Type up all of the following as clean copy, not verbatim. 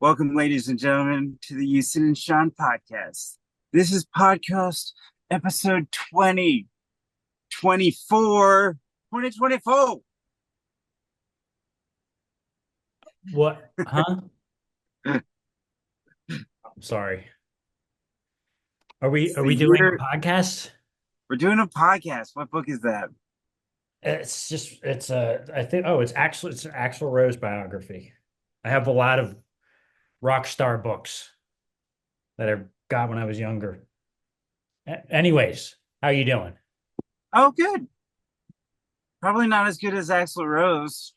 Welcome, ladies and gentlemen, to the Houston and Sean podcast. This is podcast episode 2024, 2024. What? Huh? I'm sorry. Are we It's are the we doing a year. podcast? We're doing a podcast. What book is that? It's an Axl Rose biography. I have a lot of rock star books that I got when I was younger. Anyways, how you doing? Oh, good. Probably not as good as Axl Rose.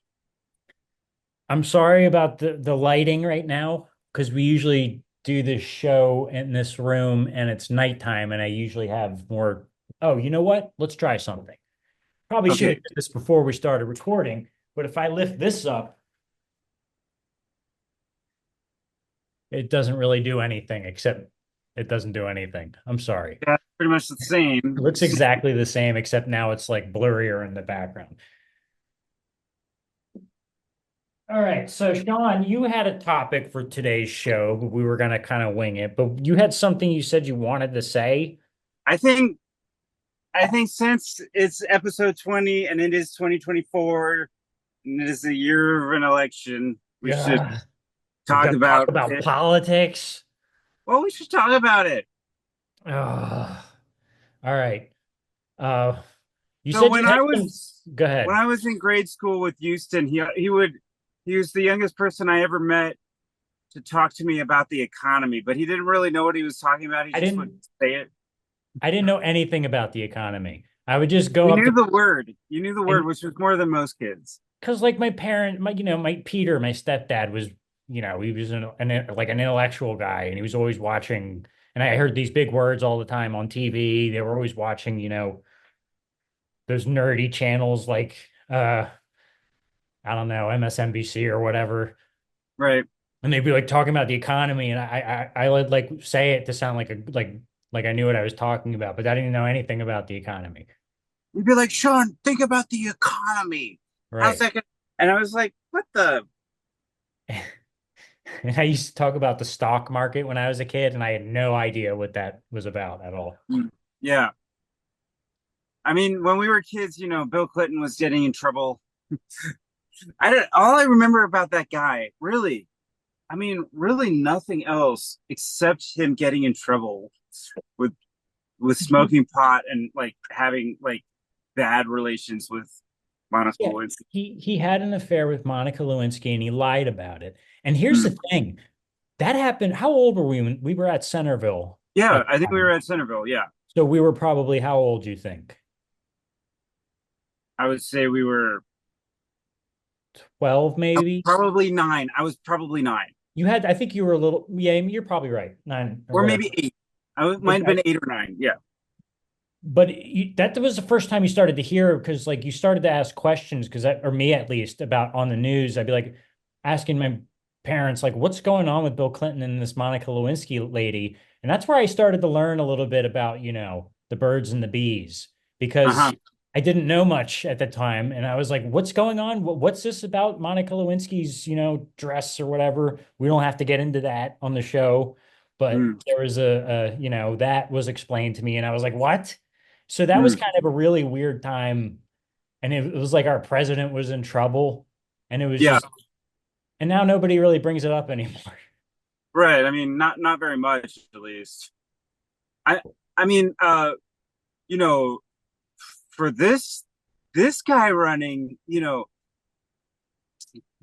I'm sorry about the lighting right now because we usually do this show in this room and it's nighttime and I usually have more. Oh, you know what? Let's try something. Probably should have Okay. did this before we started recording, but if I lift this up, it doesn't really do anything except it doesn't do anything. I'm sorry. Yeah, pretty much the It same. looks exactly the same, except now it's like blurrier in the background. All right. So, Sean, you had a topic for today's show, but we were going to kind of wing it. But you had something you said you wanted to say. I think I think since it's episode 20 and it is 2024 and it is the year of an election, we should Yeah. We're talk going to talk about about it. politics. Well, we should talk about it. Ugh. All right. Uh, you So said you had some. Go when ahead. I was in grade school with Houston, he was the youngest person I ever met to talk to me about the economy, but he didn't really know what he was talking about. He I just would didn't. say it. I didn't know anything about the economy. I would just go You up knew to the word. You knew the word, and which was more than most kids. because like my parent, my Peter, my stepdad was, he was like an intellectual guy, and he was always watching. And I heard these big words all the time on TV. They were always watching, those nerdy channels like I don't know, MSNBC or whatever, Right. and they'd be like talking about the economy, and I would like say it to sound like I knew what I was talking about, but I didn't know anything about the economy. You'd be like, Sean, think about the economy. How's Right. that going? And I was like, what the? And I used to talk about the stock market when I was a kid, and I had no idea what that was about at all. Hmm. Yeah. I mean, when we were kids, Bill Clinton was getting in trouble. I don't, all I remember about that guy, really, I mean, really nothing else except him getting in trouble with smoking pot and like having like bad relations with Monica Yeah, Lewinsky. he had an affair with Monica Lewinsky, and he lied about it. And here's Hmm. the thing, that happened. How old were we when we were at Centerville Yeah, at I the think we were time? at Centerville. Yeah, So we were probably how old, do you think? I would say we were 12 maybe? probably nine. I was probably nine, I think you were a little, yeah, you're probably right. 9 or or whatever. maybe eight. Might have been 8 or 9. Yeah. But that was the first time you started to hear because like you started to ask questions because or me at least about on the news. I'd be like asking my parents like, "What's going on with Bill Clinton and this Monica Lewinsky lady?" And that's where I started to learn a little bit about the birds and the bees because Uh-huh. I didn't know much at the time, and I was like, "What's going on? What's this about Monica Lewinsky's dress or whatever?" We don't have to get into that on the show, but Mm, there was that was explained to me, and I was like, "What?" So that was mm. kind of a really weird time. And it was like our president was in trouble. And it was Yeah. just, and now nobody really brings it up anymore. Right. I mean, not very much at least. I I mean, you know, for this guy running,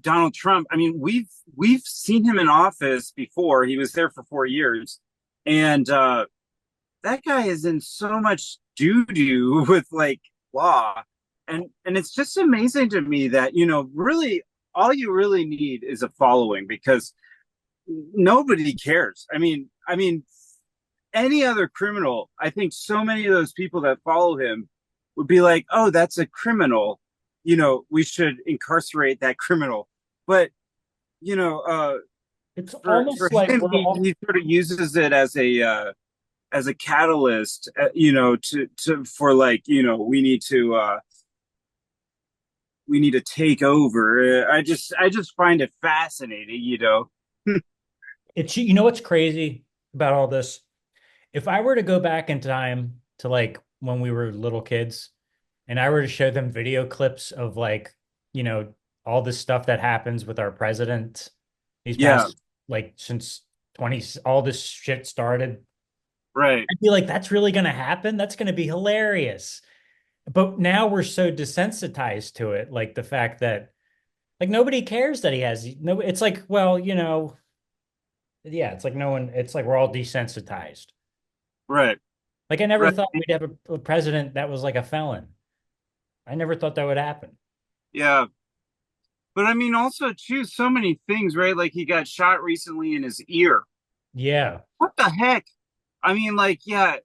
Donald Trump, I mean, we've seen him in office before. He was there for 4 years. And that guy is in so much doo-doo with like law. And it's just amazing to me that, really all you really need is a following because nobody cares. I mean, any other criminal, I think so many of those people that follow him would be like, "Oh, that's a criminal. We should incarcerate that criminal." But you know, It's for almost like him, we're all, he sort of uses it as a catalyst, to for like we need to take over. I just find it fascinating. It's, you know what's crazy about all this? If I were to go back in time to like when we were little kids and I were to show them video clips of like, you know, all this stuff that happens with our president these Yeah, past like since 20 all this shit started, right, I'd be like, that's really gonna happen? That's gonna be hilarious. But now we're so desensitized to it, like the fact that like nobody cares that he has no, it's like, well, yeah, it's like no one, it's like we're all desensitized. right, Like I never right. thought we'd have a president that was like a felon. I never thought that would happen. Yeah. But I mean, also too, so many things, right? Like he got shot recently in his ear. Yeah. What the heck? I mean, like, yeah,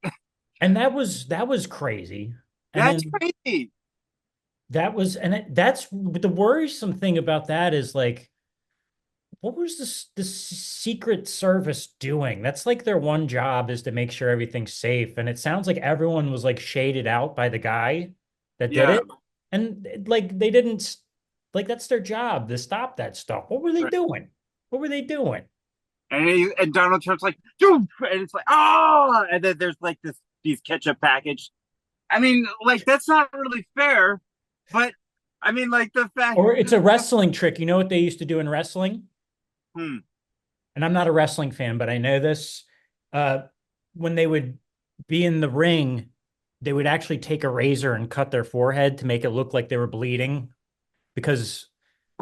And that was crazy. And that's then crazy. that's the worrisome thing about that is like what was this Secret Service doing? That's like their one job is to make sure everything's safe. And it sounds like everyone was like shaded out by the guy that did Yeah, it. And like they didn't like that's their job to stop that stuff. What were they right. doing? What were they doing? And Donald Trump's like, "Doof!" And it's like, oh, and then there's like these ketchup package. I mean, like that's not really fair, but I mean, like the fact, Or it's a wrestling trick. You know what they used to do in wrestling? hmm, And I'm not a wrestling fan, but I know this. Uh, when they would be in the ring, they would actually take a razor and cut their forehead to make it look like they were bleeding. Because,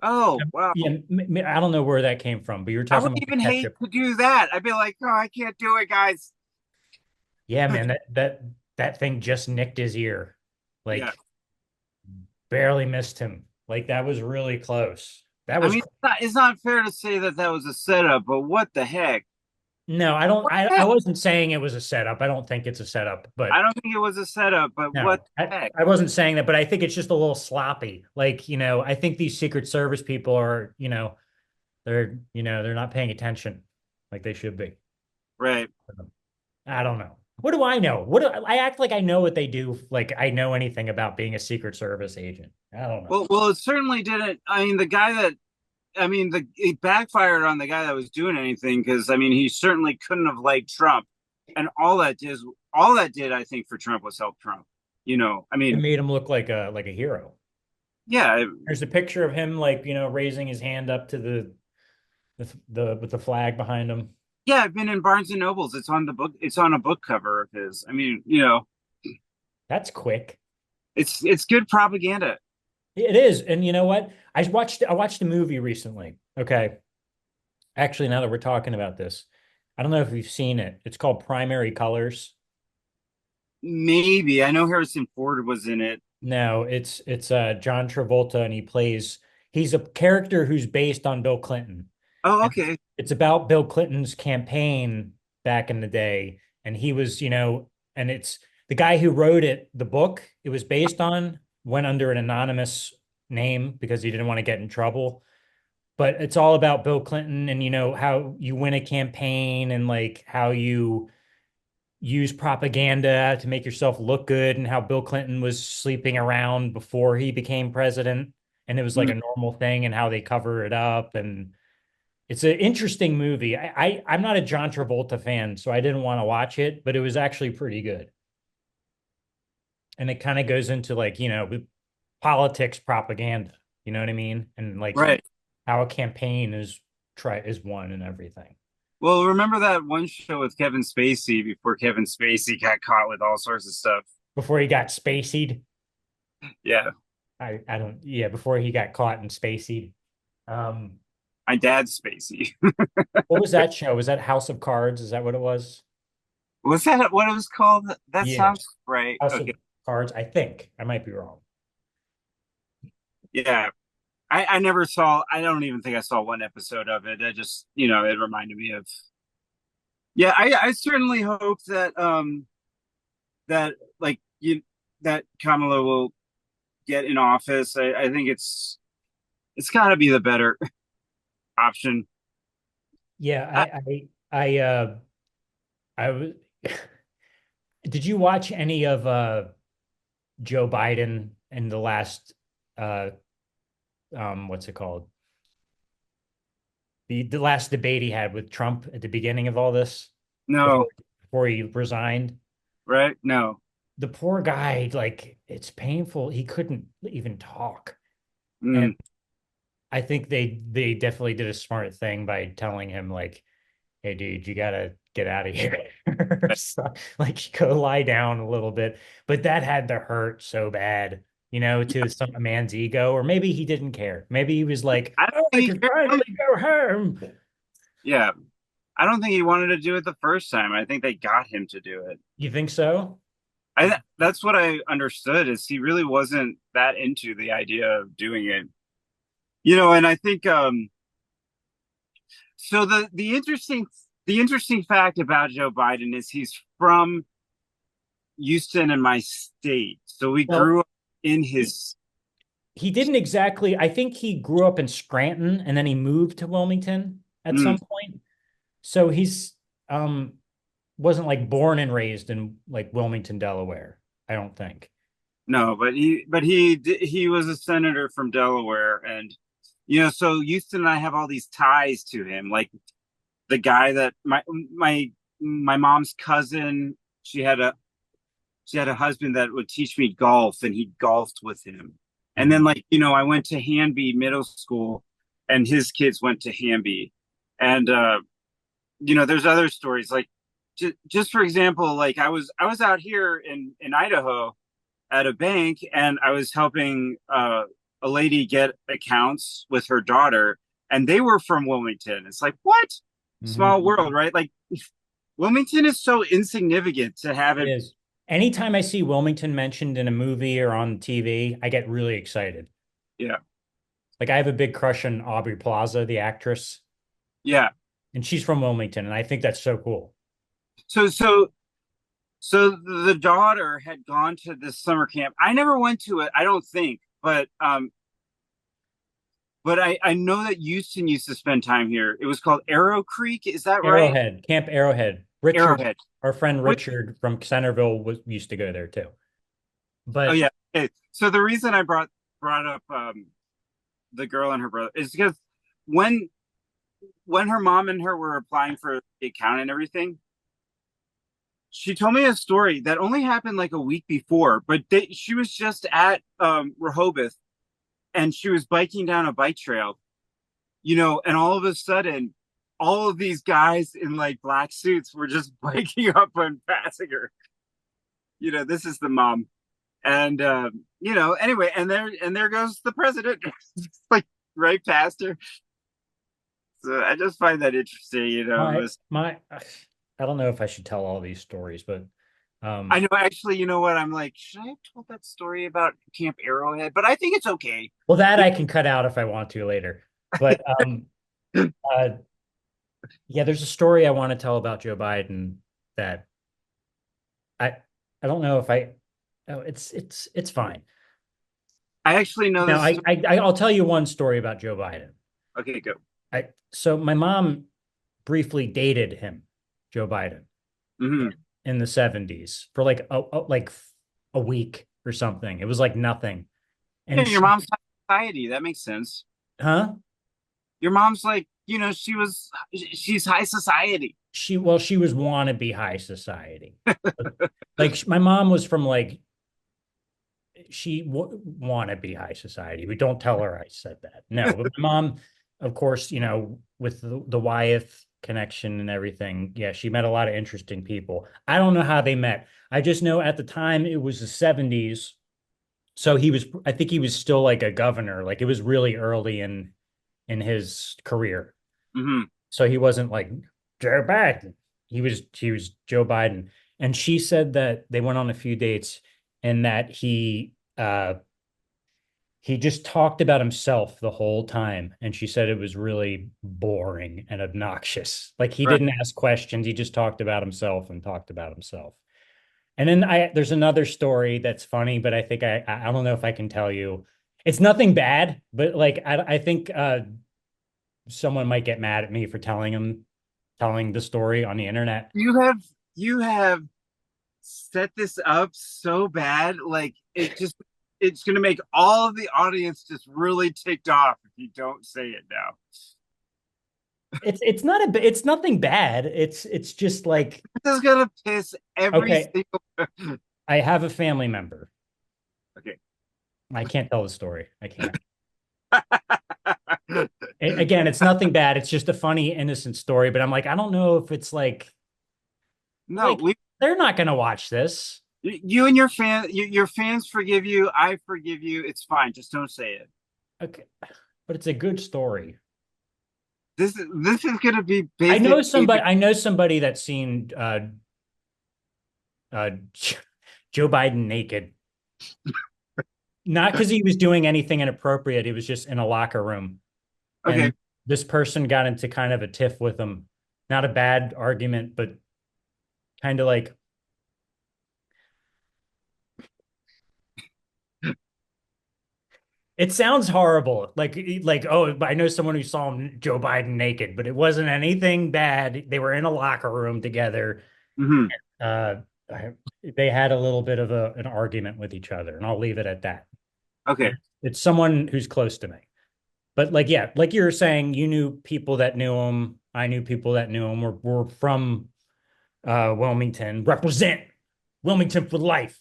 oh wow, yeah, I don't know where that came from, but you were I talking would about the even hate ketchup. to do that. I'd be like, oh, I can't do it, guys. Yeah, man, that thing just nicked his ear, Yeah, like barely missed him. Like that was really close. That I was mean, it's not fair to say that that was a setup, but what the heck? no, I don't. What the I heck? wasn't saying it was a setup. I don't think it's a setup, I but don't think it was a setup, but what no, the heck? I wasn't saying that, but I think it's just a little sloppy. Like, I think these Secret Service people are, they're not paying attention like they should be. Right. I don't know. What do I know? I act like I know what they do, like I know anything about being a Secret Service agent. I don't know. Well, it certainly didn't. I mean, the guy that I mean, it backfired on the guy that was doing anything because I mean, he certainly couldn't have liked Trump, and all that did, I think, for Trump was help Trump. I It mean, made him look like a hero. yeah, There's a picture of him like, raising his hand up to the with the flag behind him. yeah. I've been in Barnes and Nobles. It's on the book. It's on a book cover of his. I mean, That's quick. it's good propaganda. It is. And you know what? I watched a movie recently. Okay. Actually, now that we're talking about this, I don't know if you've seen it. It's called Primary Colors. Maybe I know Harrison Ford was in it. No, it's John Travolta and he's a character who's based on Bill Clinton. Oh, And okay. it's about Bill Clinton's campaign back in the day. And he was, and it's the guy who wrote it, the book it was based on, went under an anonymous name because he didn't want to get in trouble. But it's all about Bill Clinton and how you win a campaign and like how you use propaganda to make yourself look good and how Bill Clinton was sleeping around before he became president and it was like Hmm. a normal thing and how they cover it up and it's an interesting movie. I'm not a John Travolta fan, so I didn't want to watch it, but it was actually pretty good. And it kind of goes into like, politics propaganda, you know what I mean? And like Right. how a campaign is won and everything. Well, remember that one show with Kevin Spacey before Kevin Spacey got caught with all sorts of stuff? Before he got spacied. Yeah, I don't yeah, before he got caught and spacied. Um, my dad's Spacey. what was that show? Was that House of Cards? Is that what it was? Was that what it was called? That Yeah, sounds right. House Okay. of Cards. I think I might be wrong. Yeah. I never saw, I don't even think I saw one episode of it. I just, it reminded me of, yeah, I certainly hope that like that Kamala will get in office. I think it's got to be the better option. Yeah, I, I was. Did you watch any of Joe Biden in the last what's it called? the last debate he had with Trump at the beginning of all this before No, before he resigned. right? No. The poor guy, like it's painful. He couldn't even talk. And Mm. I think they definitely did a smart thing by telling him like, "Hey, dude, you gotta get out of here." So, like, go lie down a little bit. But that had to hurt so bad, to a man's ego. Or maybe he didn't care. Maybe he was like, I don't "Oh, I think can finally go home." yeah, I don't think he wanted to do it the first time. I think they got him to do it. You think so? That's what I understood is he really wasn't that into the idea of doing it. And I think so the interesting fact about Joe Biden is he's from Houston in my state. So we Well, grew up in his he didn't exactly. I think he grew up in Scranton and then he moved to Wilmington at mm, some point. So he's um wasn't like born and raised in like Wilmington, Delaware. I don't think. no, but he was a senator from Delaware and so Houston and I have all these ties to him. Like the guy that my mom's cousin, she had a husband that would teach me golf and he golfed with him. And then Mhm. like, I went to Hanby Middle School and his kids went to Hanby. And there's other stories like just for example, like I was out here in Idaho at a bank and I was helping a lady get accounts with her daughter and they were from Wilmington. It's like, what? Small Mhm. world, right? Like Wilmington is so insignificant to have It it. is. Anytime I see Wilmington mentioned in a movie or on TV, I get really excited. Yeah. Like I have a big crush on Aubrey Plaza, the actress, Yeah. and she's from Wilmington, and I think that's so cool. So so so the daughter had gone to this summer camp. I never went to it, I don't think, but I know that Houston used to spend time here. It was called Arrow Creek, is that right? Arrowhead, Camp Arrowhead. Richard, Arrowhead. our friend Which Richard from Centerville was used to go there too. Oh But yeah. Okay. So the reason I brought up the girl and her brother is because when when her mom and her were applying for the account and everything, she told me a story that only happened like a week before, but she was just at Rehoboth and she was biking down a bike trail, and all of a sudden, all of these guys in like black suits were just biking up and passing her. This is the mom, and anyway, and there goes the president, like right past her. So I just find that interesting. my my I don't know if I should tell all these stories, but I know actually, you know what? I'm like, should I have told that story about Camp Arrowhead? But I think it's okay. well, that I can cut out if I want to later. But uh yeah, there's a story I want to tell about Joe Biden that I I don't know if I oh, it's fine. I actually know Now this. I'll tell you one story about Joe Biden. Okay, go. So my mom briefly dated him, Joe Biden, Hmm. in the 70s for like a week or something. It was like nothing. Yeah, And your she, mom's high society. That makes sense. huh? Your mom's like, she's high society. She was wannabe high society. Like my mom was from like she want be high society. We don't tell her I said that. No, but my mom, of course, with the Wyeth connection and everything, yeah, she met a lot of interesting people. I don't know how they met. I just know at the time it was the 70s. So I think he was still like a governor. Like it was really early in his career. Hmm. So he wasn't like Joe Biden. He was Joe Biden. And she said that they went on a few dates and that he just talked about himself the whole time. And she said it was really boring and obnoxious. Like he Right. didn't ask questions. He just talked about himself and talked about himself. And then there's another story that's funny, but I think I don't know if I can tell you. It's nothing bad, but like I think someone might get mad at me for telling the story on the internet. You have set this up so bad. Like it's gonna make all of the audience just really ticked off if you don't say it now. it's nothing bad. It's just like, This is gonna piss every okay, single. I have a family member. Okay. I can't tell the story. I can't. Again, it's nothing bad. It's just a funny, innocent story. But I'm like, I don't know if it's No, like we they're not gonna watch this. you and your fans forgive you. I forgive you. It's fine. Just don't say it. Okay, but it's a good story. This is gonna be basically. I know somebody that's seen uh Joe Biden naked. Not because he was doing anything inappropriate. He was just in a locker room. Okay. And this person got into kind of a tiff with him. Not a bad argument, but kind of like, it sounds horrible. Oh, I know someone who saw Joe Biden naked, but it wasn't anything bad. They were in a locker room together. Hmm. Uh, they had a little bit of an argument with each other, and I'll leave it at that. Okay. It's someone who's close to me. But like, yeah, like you were saying, you knew people that knew him. I knew people that knew him. We're from Wilmington. Represent Wilmington for life.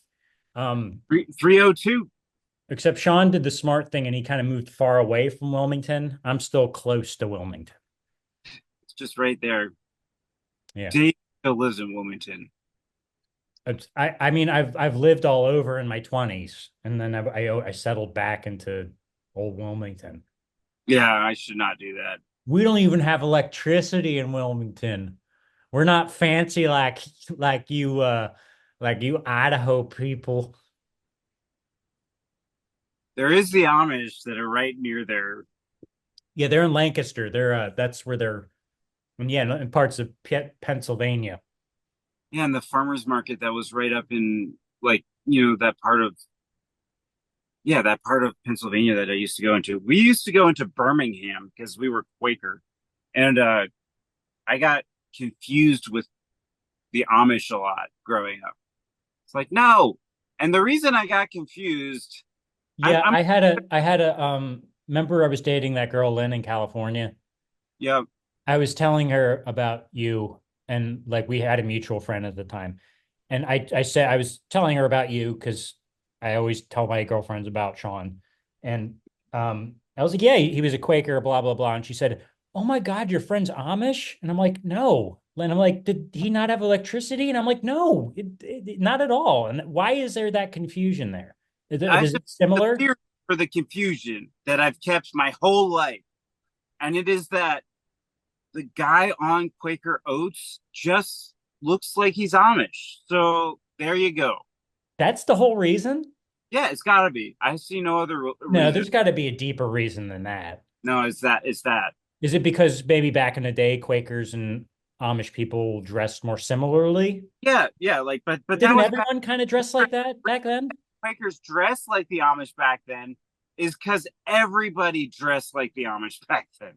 Um, 302. except Sean did the smart thing and he kind of moved far away from Wilmington. I'm still close to Wilmington. It's just right there. Yeah. Dave still lives in Wilmington. I mean, I've lived all over in my 20s, and then I settled back into old Wilmington. Yeah, I should not do that. We don't even have electricity in Wilmington. We're not fancy like you like you Idaho people. There is the Amish that are right near there. Yeah, they're in Lancaster. They're that's where they're, and yeah, in parts of Pennsylvania. Yeah, and the farmers market that was right up in like, that part of that part of Pennsylvania that I used to go into. We used to go into Birmingham because we were Quaker. And I got confused with the Amish a lot growing up. It's like, no. And the reason I got confused, Yeah, I'm I had a remember I was dating that girl Lynn in California. yeah, I was telling her about you, and like we had a mutual friend at the time. And I said I was telling her about you because I always tell my girlfriends about Sean. And I was like, yeah, he was a Quaker, blah, blah, blah. And she said, oh my God, your friend's Amish? And I'm like, no. And I'm like, did he not have electricity? And I'm like, no, not at all. And why is there that confusion there? I Is have it the similar? theory for the confusion that I've kept my whole life. And it is that the guy on Quaker Oats just looks like he's Amish. So there you go. That's the whole reason? Yeah, it's got to be. I see no other No, reason. there's got to be a deeper reason than that. No, it's that. Is it because maybe back in the day, Quakers and Amish people dressed more similarly? Yeah, yeah. Like, but that Didn't was back. everyone kind of dress like that back then? Quakers dressed like the Amish back then is because everybody dressed like the Amish back then.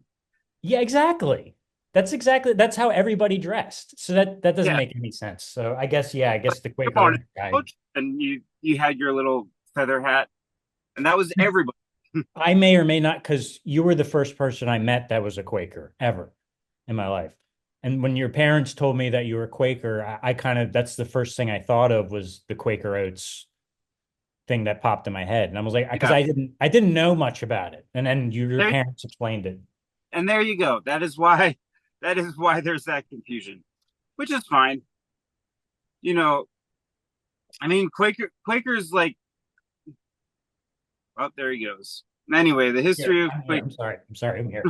Yeah, exactly. That's how everybody dressed. So that doesn't Yeah, make any sense. So I guess, yeah, I guess the come Quaker on, guy. coach, and you had your little feather hat, and that was everybody. I may or may not, because you were the first person I met that was a Quaker ever in my life. And when your parents told me that you were a Quaker, I kind of, that's the first thing I thought of was the Quaker Oats thing that popped in my head. And I was like, because Yeah, I didn't know much about it. And then your there parents explained it. and there you go. That is why there's that confusion, which is fine. You know, I mean, Quakers like. Oh, there he goes. Anyway, the Here, history of I'm here. Quaker. I'm sorry. I'm sorry. I'm here.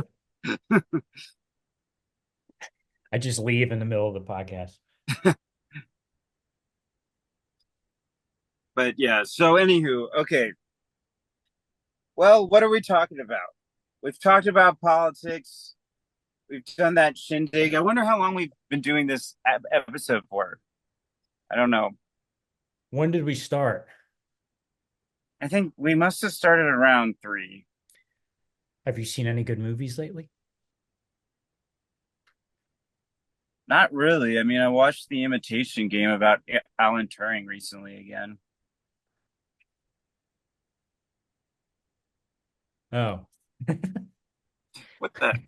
I just leave in the middle of the podcast. But yeah, so anywho, okay. Well, what are we talking about? We've talked about politics. We've done that shindig. I wonder how long we've been doing this episode for. I don't know. When did we start? I think we must have started around three. Have you seen any good movies lately? Not really. I mean, I watched The Imitation Game about Alan Turing recently again. Oh, What the?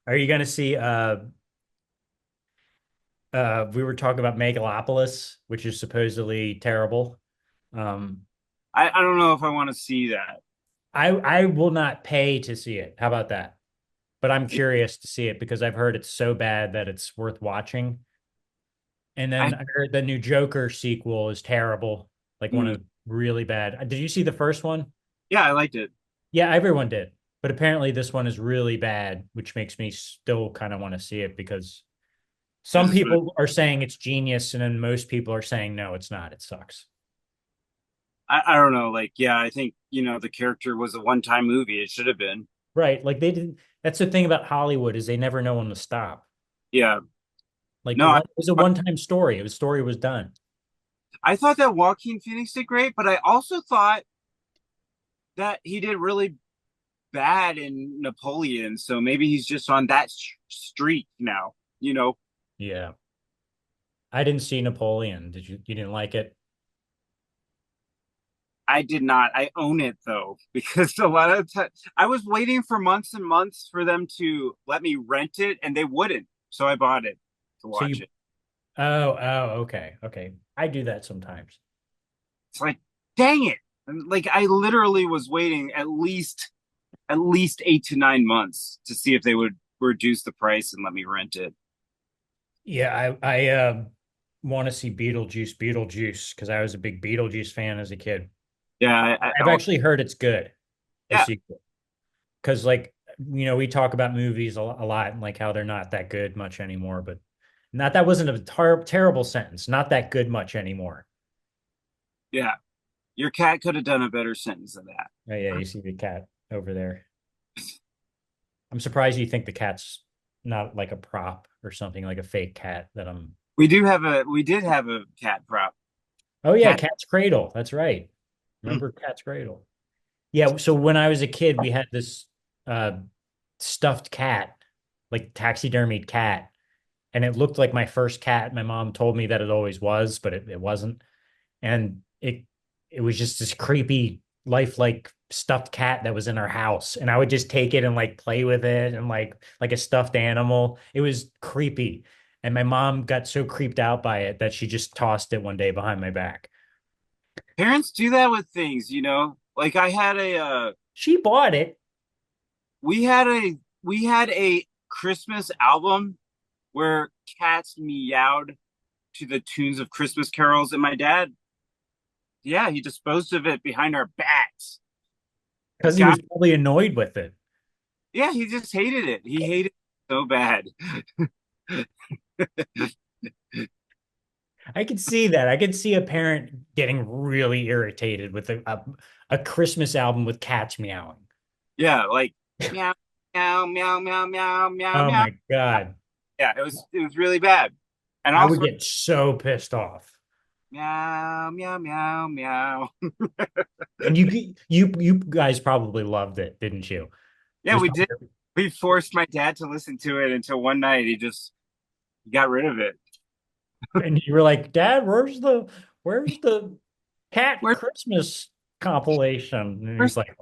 Are you going to see we were talking about Megalopolis, which is supposedly terrible. Um I don't know if I want to see that. I will not pay to see it. How about that? But I'm curious to see it because I've heard it's so bad that it's worth watching. And I then I heard the new Joker sequel is terrible, like one mm, of really bad. Did you see the first one? yeah, I liked it. Yeah, everyone did. But apparently this one is really bad, which makes me still kind of want to see it because Is some this what people are saying it's genius, and then most people are saying no, it's not. It sucks. I don't know. Like, yeah, I think the character was a one-time movie. It should have been. Right. Like they didn't that's the thing about Hollywood is they never know when to stop. Yeah. Like No, it was a one-time story. The story was done. I thought that Joaquin Phoenix did great, but I also thought that he did really bad in Napoleon. So maybe he's just on that streak now. Yeah. I didn't see Napoleon. You didn't like it? I did not. I own it though, because a lot of time I was waiting for months and months for them to let me rent it, and they wouldn't. So I bought it to So watch you it. okay. Okay. I do that sometimes. It's like, dang it! And like I literally was waiting at least 8 to 9 months to see if they would reduce the price and let me rent it. Yeah, I want to see Beetlejuice because I was a big Beetlejuice fan as a kid. Yeah, I've actually heard it's good, the yeah. sequel. Because like we talk about movies a lot and like how they're not that good much anymore, but not that wasn't a terrible sentence. Not that good much anymore. Yeah. Your cat could have done a better sentence than that. Oh yeah, you see the cat over there. I'm surprised you think the cat's not like a prop or something like a fake cat that I'm. We did have a cat prop. Oh yeah, Cat. Cat's Cradle. That's right. Hmm. Remember Cat's Cradle? Yeah. So when I was a kid, we had this uh, stuffed cat, like taxidermied cat, and it looked like my first cat. My mom told me that it always was, but it wasn't. And it was just this creepy, lifelike stuffed cat that was in our house. And I would just take it and like play with it and like a stuffed animal. It was creepy. And my mom got so creeped out by it that she just tossed it one day behind my back. Parents do that with things. Like She bought it. we had a Christmas album where cats meowed to the tunes of Christmas carols, and my dad, yeah, he disposed of it behind our backs. Because he God, was probably annoyed with it. yeah, he just hated it. He hated it so bad. I could see that. I could see a parent getting really irritated with a Christmas album with cats meowing. Yeah, like meow, meow, meow, meow, meow, meow, Oh meow. my God. Yeah, it was really bad. And I would also get so pissed off. meow, meow, meow, meow. And you guys probably loved it, didn't you? It Yeah, was we did. probably, We forced my dad to listen to it until one night he just got rid of it. and you were like, Dad, where's the cat Where's Christmas compilation? And he's where's like,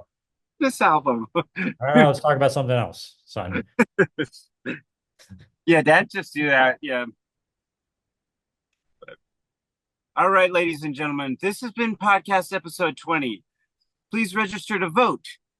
this album? all right, let's talk about something else, son. Yeah, dad just do that. Yeah. All right, ladies and gentlemen, this has been podcast episode 20. Please register to vote